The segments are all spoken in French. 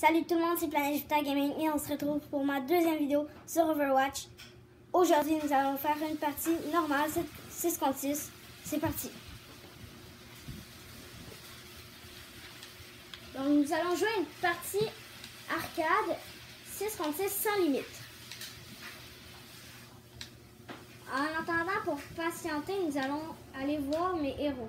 Salut tout le monde, c'est Planet Jupiter Gaming et on se retrouve pour ma deuxième vidéo sur Overwatch. Aujourd'hui, nous allons faire une partie normale, 6 contre 6. C'est parti. Donc nous allons jouer une partie arcade 6 contre 6 sans limite. En attendant, pour patienter, nous allons aller voir mes héros.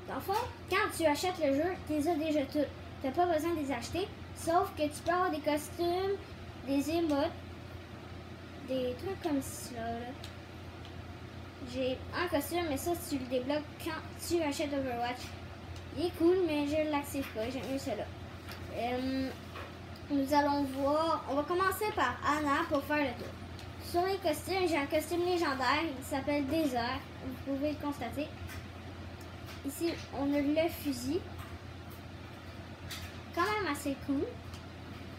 Dans le fond, quand tu achètes le jeu, tu les as déjà tous. Tu n'as pas besoin de les acheter, sauf que tu peux avoir des costumes, des émotes, des trucs comme ça. J'ai un costume, mais ça, tu le débloques quand tu achètes Overwatch. Il est cool, mais je ne l'active pas. J'aime mieux celui-là. Nous allons voir. On va commencer par Ana pour faire le tour. Sur les costumes, j'ai un costume légendaire. Il s'appelle Désert. Vous pouvez le constater. Ici, on a le fusil. Quand même assez cool.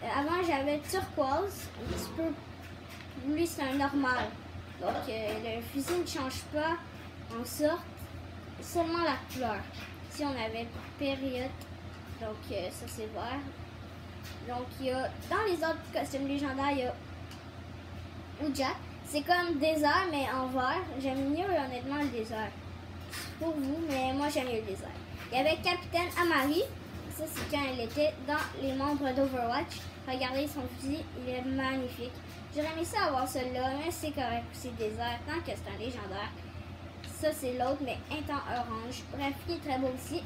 Avant, j'avais turquoise. Un petit peu. Lui, c'est un normal. Donc, le fusil ne change pas en sorte. Seulement la couleur. Ici, on avait période. Donc, ça, c'est vert. Donc, il y a. Dans les autres costumes légendaires, il y a Ouja. C'est comme désert, mais en vert. J'aime mieux, honnêtement, le désert. Pour vous, mais moi j'aime mieux le désert. Il y avait Capitaine Amari. Ça, c'est quand elle était dans les membres d'Overwatch. Regardez son fusil, il est magnifique. J'aurais aimé ça avoir celui-là, mais c'est correct. C'est désert, tant que c'est un légendaire. Ça, c'est l'autre, mais un temps orange. Bref, il est très beau aussi.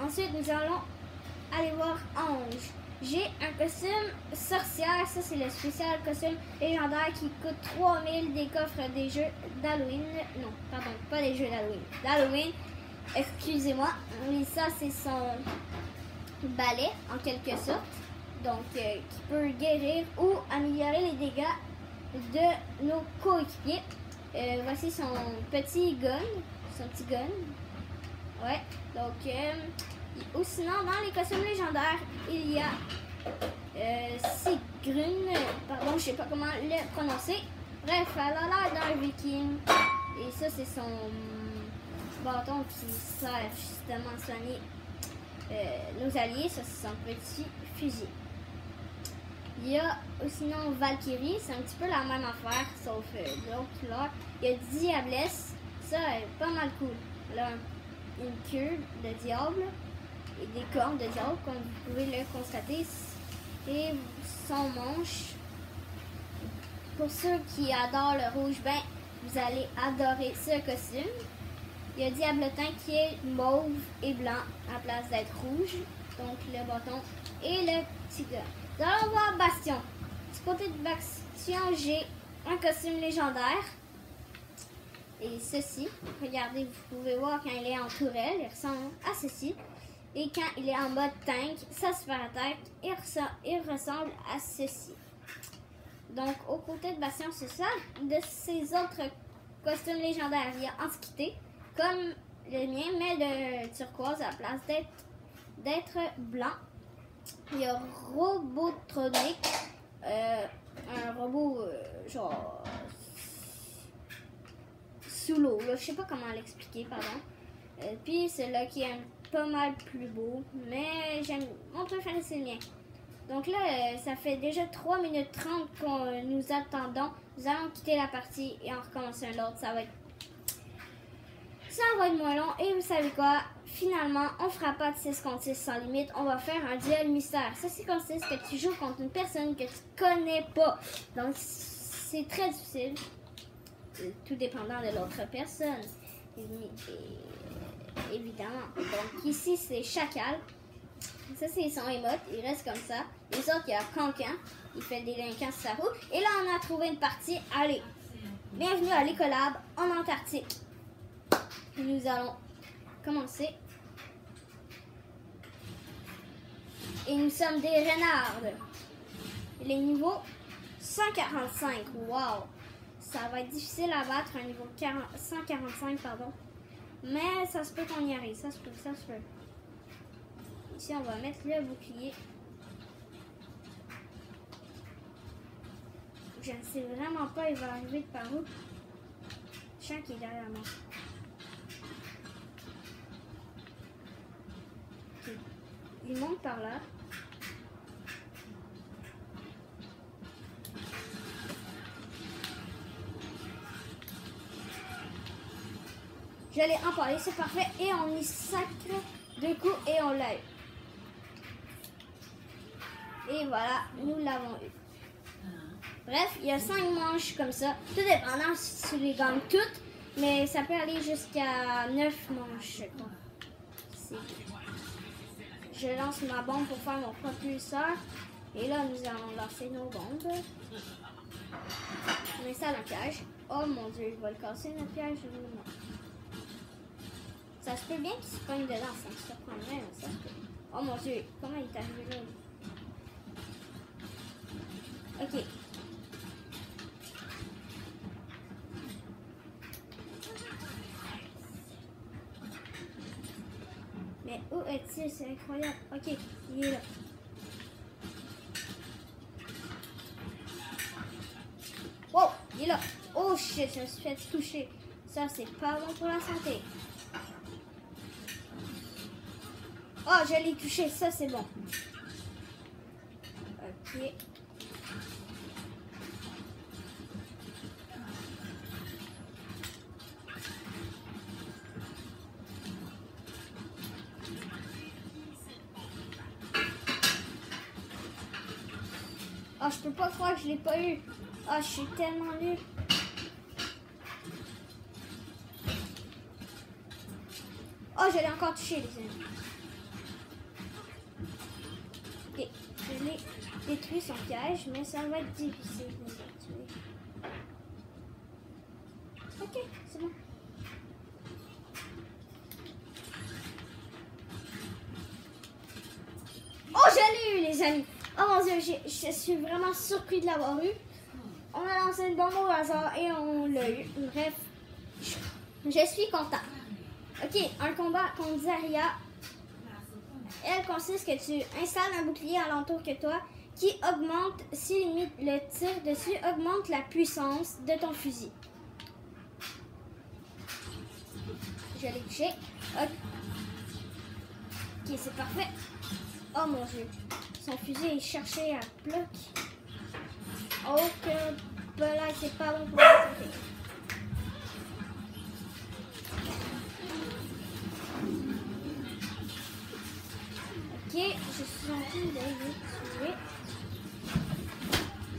Ensuite, nous allons aller voir Ange. J'ai un costume sorcière. Ça, c'est le spécial costume légendaire qui coûte 3000 des coffres des jeux d'Halloween. Non, pardon, pas des jeux d'Halloween. D'Halloween, excusez-moi. Oui, ça, c'est son balai, en quelque sorte. Donc, qui peut guérir ou améliorer les dégâts de nos coéquipiers. Voici son petit gun. Son petit gun. Ouais, donc... ou sinon, dans les costumes légendaires, il y a Sigrun, pardon, je sais pas comment le prononcer. Bref, elle a l'air d'un viking. Et ça, c'est son bâton qui sert justement à soigner nos alliés. Ça, c'est son petit fusil. Il y a sinon Valkyrie, c'est un petit peu la même affaire, sauf l'autre couleur. Il y a Diablesse, ça est pas mal cool. Elle a une queue de diable et des cornes de diable, comme vous pouvez le constater, et son manche. Pour ceux qui adorent le rouge, ben vous allez adorer ce costume. Il y a Diablotin qui est mauve et blanc à place d'être rouge, donc le bâton et le petit gars. Nous allons voir Bastion. Du côté de Bastion, j'ai un costume légendaire. Et ceci, regardez, vous pouvez voir quand il est en tourelle, il ressemble à ceci. Et quand il est en mode tank, sa super attaque, il ressemble à ceci. Donc, aux côtés de Bastion, c'est ça. De ces autres costumes légendaires, il y a Antiquité, comme le mien, mais de turquoise à la place d'être blanc. Il y a Robotronic, un robot genre sous l'eau, je sais pas comment l'expliquer, pardon. Puis celui-là qui est pas mal plus beau, mais mon préféré c'est le mien. Donc là, ça fait déjà 3 minutes 30 qu'on nous attendons. Nous allons quitter la partie et en recommencer un autre. Ça va être moins long. Et vous savez quoi? Finalement, on fera pas de 6 contre 6 sans limite. On va faire un duel mystère. Ça, c'est consiste que tu joues contre une personne que tu connais pas. Donc, c'est très difficile. Tout dépendant de l'autre personne. Évidemment. Donc, ici, c'est Chacal. Ça, c'est son émote. Il reste comme ça. Les autres, il y a Cancan. Il fait des délinquants sur sa roue. Et là, on a trouvé une partie. Allez, bienvenue à l'Écolab en Antarctique. Nous allons commencer. Et nous sommes des renards. Les niveaux 145. Wow! Ça va être difficile à battre un niveau 145, pardon. Mais ça se peut qu'on y arrive. Ça se peut, ça se peut. Ici, on va mettre le bouclier. Je ne sais vraiment pas, il va arriver de par où. Je sens qu'il est derrière moi. Ok. il monte par là. Je l'ai empalé, c'est parfait. Et on y sacre 2 coups et on l'a eu. Et voilà, nous l'avons eu. Bref, il y a 5 manches comme ça. Tout dépendant si tu les gagnes toutes. Mais ça peut aller jusqu'à 9 manches. Je lance ma bombe pour faire mon propulseur. Et là, nous allons lancer nos bombes. On installe un piège. Oh mon dieu, il va le casser notre piège. Non. Ça se peut bien qu'il se pogne dedans, ça me surprendrait, mais ça se peut. Oh mon dieu, comment il est arrivé là? Ok. Mais où est-il? C'est incroyable. Ok, il est là. Wow, il est là. Oh shit, je me suis fait toucher. Ça, c'est pas bon pour la santé. Oh, je l'ai touché, ça c'est bon. Ok. Oh, je peux pas croire que je l'ai pas eu. Oh, je suis tellement nulle. Oh, je l'ai encore touché, les amis. Ok, je l'ai détruit son piège, mais ça va être difficile de le tuer. Ok, c'est bon. Oh, je l'ai eu, les amis. Oh mon dieu, je suis vraiment surpris de l'avoir eu. On a lancé une bombe au hasard et on l'a eu. Bref, je suis content. Ok, un combat contre Zarya. Elle consiste que tu installes un bouclier alentour que toi qui augmente, si limite le tir dessus, augmente la puissance de ton fusil. Je l'ai touché. Ok, c'est parfait. Oh mon dieu. Son fusil est cherché à bloc. Oh que là, c'est pas bon pour la santé. Ok, je suis en train de les tuer.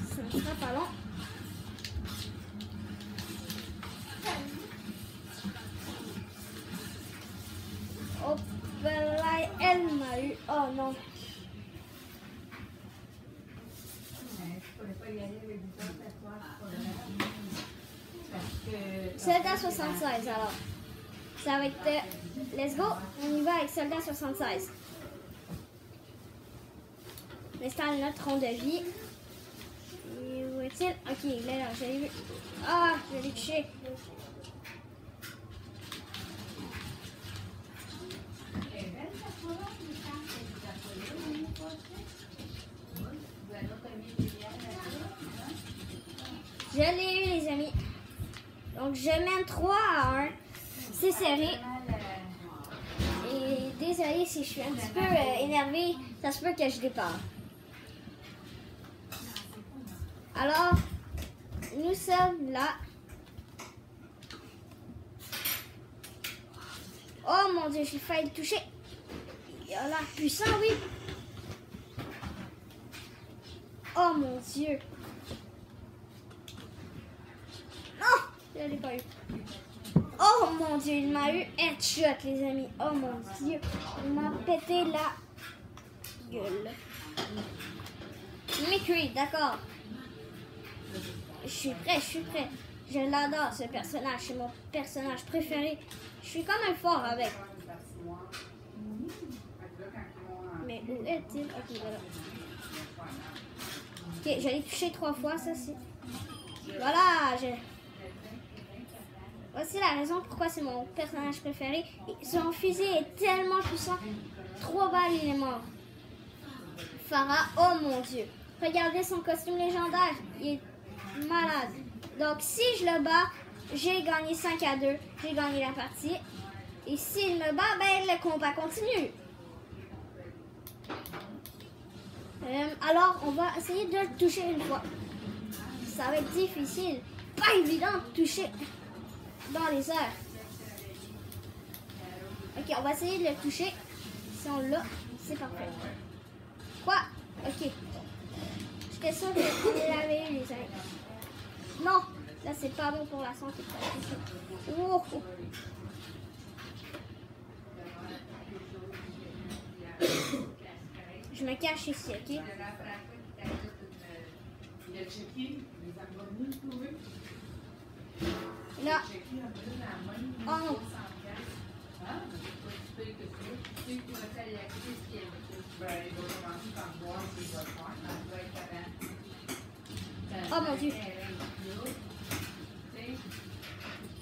Ça ne sera pas long. Oh là, elle m'a eu. Oh non. Soldat 76 alors. Ça va être... let's go, on y va avec Soldat 76. On installe notre rond de vie. Et où est-il? Ok, il est là, je l'ai vu. Ah, je l'ai touché. Je l'ai eu, les amis. Donc, je mène 3-1. C'est serré. Et désolé si je suis un petit peu énervée. Ça se peut que je dépare. Alors, nous sommes là. Oh mon dieu, j'ai failli le toucher. Il a l'air puissant, oui. Oh mon dieu. Non, je l'ai pas eu. Oh mon dieu, il m'a eu headshot, les amis. Oh mon dieu, il m'a pété la gueule. Mimicry, d'accord. Je suis prêt, je suis prêt. Je l'adore, ce personnage. C'est mon personnage préféré. Je suis comme un fort avec. Mais où est-il? Ok, voilà. Ok, je l'ai touché 3 fois, ça c'est... Voilà, voici la raison pourquoi c'est mon personnage préféré. Son fusil est tellement puissant. 3 balles, il est mort. Pharah, oh mon dieu. Regardez son costume légendaire. Il est malade. Donc, si je le bats, j'ai gagné 5-2. J'ai gagné la partie. Et s'il me bat, ben, le combat continue. Alors, on va essayer de le toucher une fois. Ça va être difficile. Pas évident de toucher dans les airs. Ok, on va essayer de le toucher. Si on l'a, c'est parfait. Quoi? Ok. J'étais sûre qu'on avait eu les airs. Non, là c'est pas bon pour la santé. Oh. Je me cache ici, ok? Là. Oh non. Oh mon Dieu.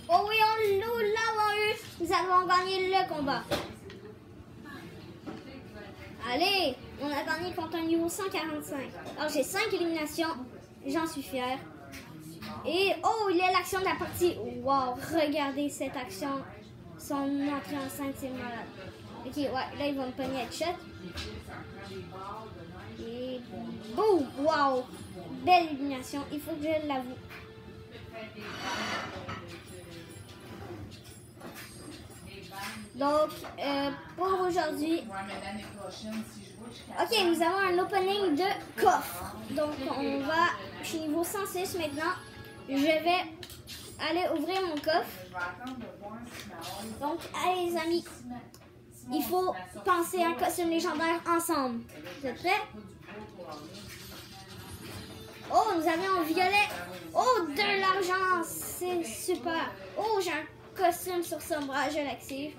Oh oui, nous l'avons eu. Nous avons gagné le combat. Allez, on a gagné contre un niveau 145. Alors j'ai 5 éliminations. J'en suis fière. Et oh, il y a l'action de la partie. Wow, regardez cette action. Son entrée en scène, c'est malade. Ok, ouais, là ils vont me pogner headshot. Et boum, wow, belle élimination. Il faut que je l'avoue. Donc, pour aujourd'hui, ok, nous avons un opening de coffre. Donc, on va chez niveau 106 maintenant. Je vais aller ouvrir mon coffre. Donc, allez les amis, il faut penser à un costume légendaire ensemble. Vous êtes prêts? Oh, nous avions un violet. Oh, de l'argent, c'est super. Oh, j'ai un costume sur Sombra, je l'active.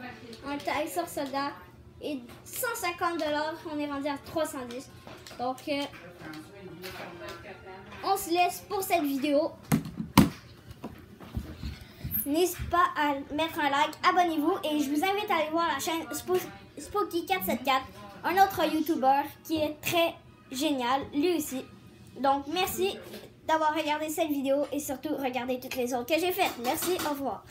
Un tag sur soldat. Et 150 $, on est rendu à 310. Donc, on se laisse pour cette vidéo. N'hésitez pas à mettre un like, abonnez-vous et je vous invite à aller voir la chaîne Spooky474, un autre YouTuber qui est très génial, lui aussi. Donc, merci d'avoir regardé cette vidéo et surtout regardez toutes les autres que j'ai faites. Merci, au revoir.